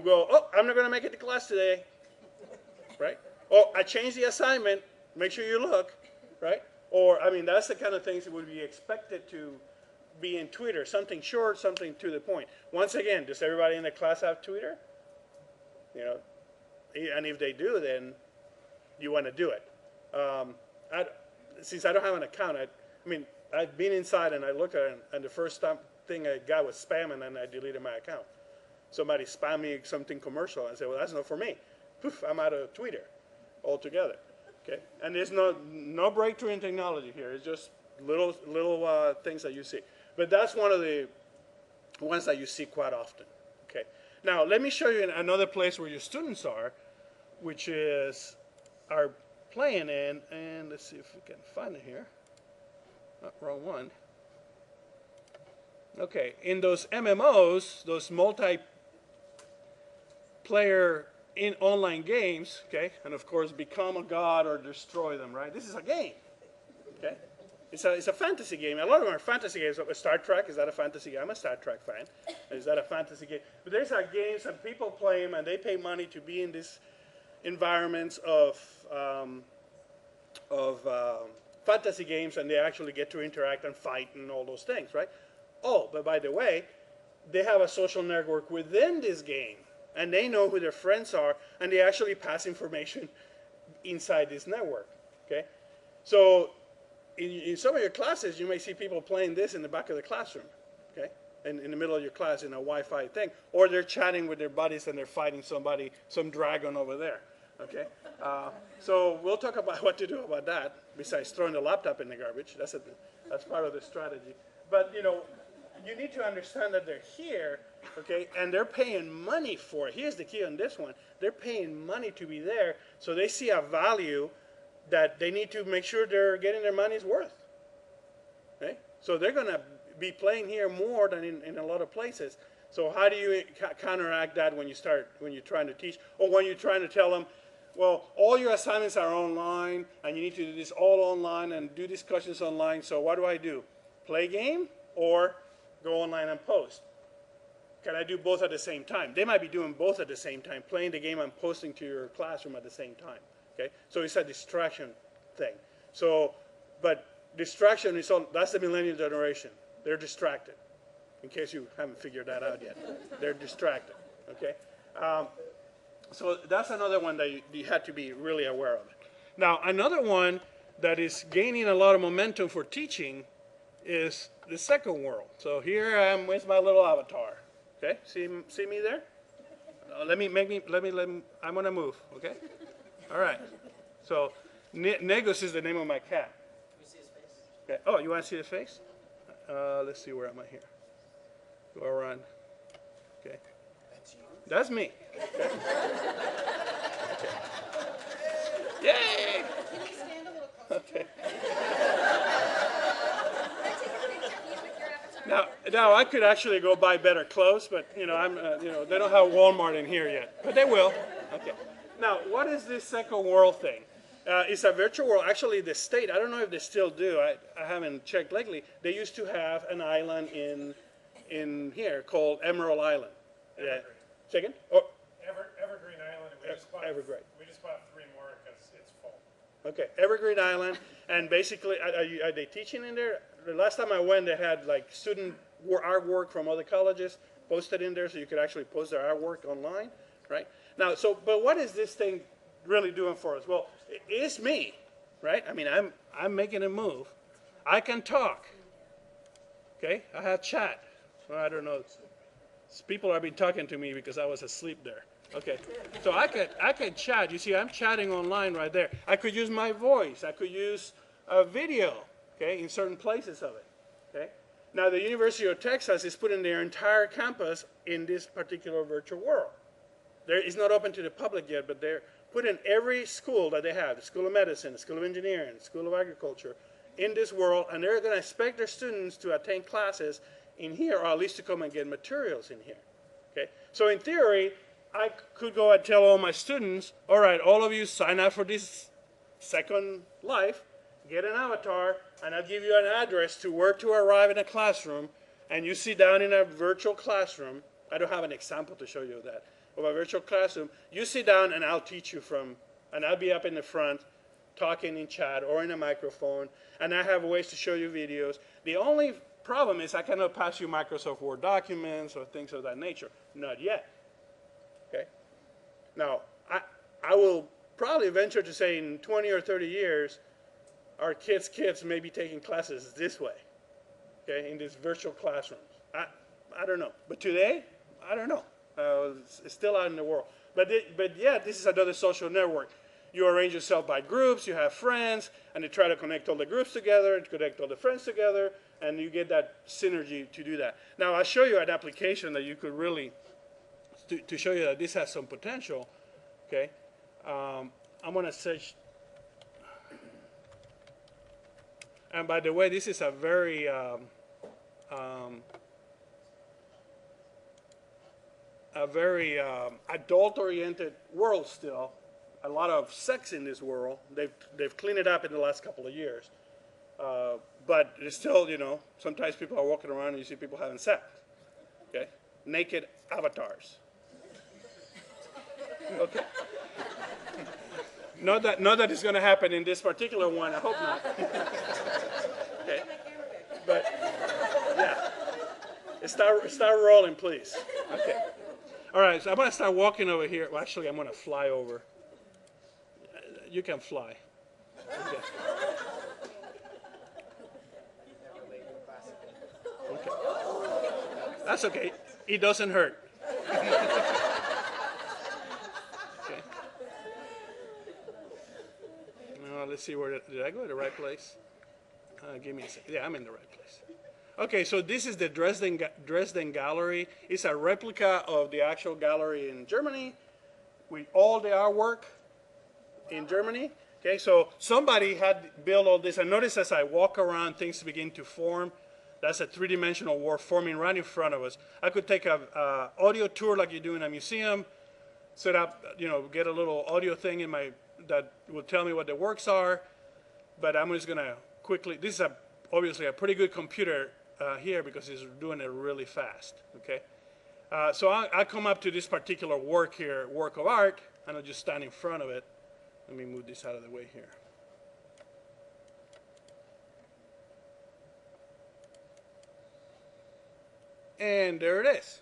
go, oh, I'm not going to make it to class today, right? Or I changed the assignment, make sure you look, right? Or, I mean, that's the kind of things that would be expected to be in Twitter, something short, something to the point. Once again, does everybody in the class have Twitter? You know, and if they do, then you want to do it. Since I don't have an account, I mean, I've been inside and I looked at it, and the first thing I got was spam, and then I deleted my account. Somebody spammed me something commercial, and I said, well, that's not for me. Poof, I'm out of Twitter altogether. Okay, and there's no breakthrough in technology here. It's just little things that you see. But that's one of the ones that you see quite often. Okay, now let me show you another place where your students are, which is are playing in, and let's see if we can find it here. Wrong one. Okay, in those MMOs, those multiplayer in online games, okay, and of course become a god or destroy them, right? This is a game, okay? It's a fantasy game. A lot of them are fantasy games. Star Trek, is that a fantasy game? I'm a Star Trek fan. Is that a fantasy game? But there's games and people play them and they pay money to be in these environments of fantasy games, and they actually get to interact and fight and all those things, right? Oh, but by the way, they have a social network within this game, and they know who their friends are, and they actually pass information inside this network, okay? So in some of your classes, you may see people playing this in the back of the classroom, okay? In the middle of your class in a Wi-Fi thing, or they're chatting with their buddies and they're fighting somebody, some dragon over there, okay? So we'll talk about what to do about that, besides throwing the laptop in the garbage. That's part of the strategy. But, you know, you need to understand that they're here, okay, and they're paying money for it. Here's the key on this one. They're paying money to be there, so they see a value that they need to make sure they're getting their money's worth, okay? So they're going to be playing here more than in a lot of places. So how do you counteract that when you're trying to teach, or when you're trying to tell them, well, all your assignments are online, and you need to do this all online and do discussions online, so what do? Play game or go online and post? Can I do both at the same time? They might be doing both at the same time, playing the game and posting to your classroom at the same time, okay? So it's a distraction thing. So, but distraction is that's the millennial generation. They're distracted, in case you haven't figured that out yet. They're distracted, okay? So that's another one that you had to be really aware of. Now, another one that is gaining a lot of momentum for teaching is the second world. So here I am with my little avatar. Okay, see me there? I'm gonna move. Okay, all right. So Negus is the name of my cat. Can we see his face? Okay. Oh, you want to see the face? Let's see, where am I here? Go around. Okay. That's you. That's me. Okay. Yay! Can you stand a little closer? Okay. Can I take a picture of you with your avatar? Now I could actually go buy better clothes, but you know they don't have Walmart in here yet, but they will. Okay. Now, what is this second world thing? It's a virtual world. Actually, the state, I don't know if they still do. I haven't checked lately. They used to have an island in here called Emerald Island. Second? Oh, Evergreen Island. We just bought 3 more because it's full. okay, Evergreen Island, and basically, are they teaching in there? The last time I went, they had like student artwork from other colleges posted in there, so you could actually post their artwork online, right? Now, but what is this thing really doing for us? Well, it's me, right? I mean, I'm making a move. I can talk. Okay, I have chat. Well, I don't know. People have been talking to me because I was asleep there. Okay, so I could chat. You see, I'm chatting online right there. I could use my voice. I could use a video. Okay, in certain places of it. Okay, now the University of Texas is putting their entire campus in this particular virtual world. It's not open to the public yet, but they're putting every school that they have, the School of Medicine, the School of Engineering, the School of Agriculture, in this world, and they're going to expect their students to attend classes in here, or at least to come and get materials in here. Okay, so in theory, I could go and tell all my students, all right, all of you sign up for this Second Life, get an avatar, and I'll give you an address to where to arrive in a classroom, and you sit down in a virtual classroom I don't have an example to show you of that. Of a virtual classroom, you sit down and I'll teach you and I'll be up in the front talking in chat or in a microphone, and I have ways to show you videos. The only problem is I cannot pass you Microsoft Word documents or things of that nature. Not yet. Okay? Now, I will probably venture to say in 20 or 30 years, our kids may be taking classes this way, okay, in these virtual classrooms. I don't know. But today, I don't know. It's still out in the world. But yeah, this is another social network. You arrange yourself by groups, you have friends, and you try to connect all the groups together, and connect all the friends together, and you get that synergy to do that. Now, I'll show you an application that you could really, to show you that this has some potential, okay? I'm going to search. And by the way, this is a very adult-oriented world still. A lot of sex in this world. They've cleaned it up in the last couple of years. But it's still, you know, sometimes people are walking around and you see people having sex. Okay? Naked avatars. Okay. Not that it's going to happen in this particular one. I hope not. Okay. But yeah, start rolling, please. Okay. All right. So I'm going to start walking over here. Well, actually, I'm going to fly over. You can fly. Okay. Okay. That's okay. It doesn't hurt. Let's see, did I go to the right place? Give me a second. Yeah, I'm in the right place. Okay, so this is the Dresden Gallery. It's a replica of the actual gallery in Germany with all the artwork in Germany. Okay, so somebody had built all this. And notice as I walk around, things begin to form. That's a three-dimensional world forming right in front of us. I could take a audio tour like you do in a museum, set up, you know, get a little audio thing in that will tell me what the works are, but I'm just gonna quickly, this is obviously a pretty good computer here because it's doing it really fast, okay? So I come up to this particular work here, work of art, and I'll just stand in front of it. Let me move this out of the way here. And there it is,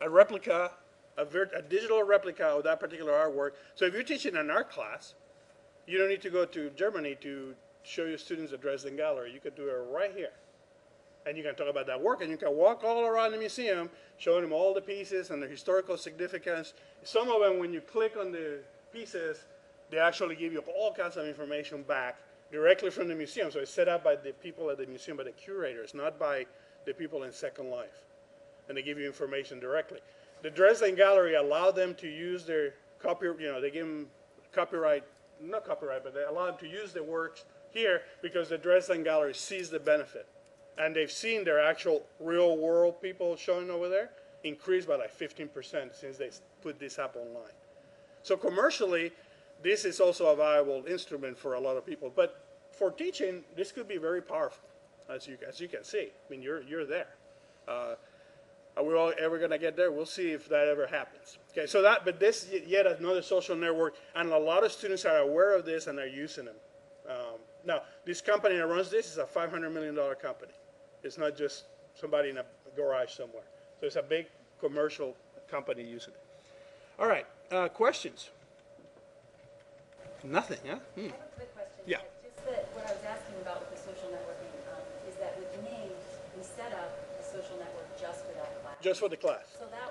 a replica, a digital replica of that particular artwork. So if you're teaching an art class, you don't need to go to Germany to show your students the Dresden Gallery. You could do it right here. And you can talk about that work, and you can walk all around the museum, showing them all the pieces and their historical significance. Some of them, when you click on the pieces, they actually give you all kinds of information back directly from the museum. So it's set up by the people at the museum, by the curators, not by the people in Second Life. And they give you information directly. The Dresden Gallery allowed them to use their they give them not copyright, but they allow them to use their works here because the Dresden Gallery sees the benefit. And they've seen their actual real world people showing over there increase by like 15% since they put this up online. So commercially, this is also a viable instrument for a lot of people. But for teaching, this could be very powerful, as you can see. I mean, you're there. Are we all ever going to get there? We'll see if that ever happens. Okay, so but this yet another social network, and a lot of students are aware of this and are using them. Now, this company that runs this is a $500 million company. It's not just somebody in a garage somewhere. So it's a big commercial company using it. All right, questions? Nothing, huh? I have a quick question. Yeah. Just that what I was asking about with the social networking is that with me, we set up a social network just for that class. Just for the class. So that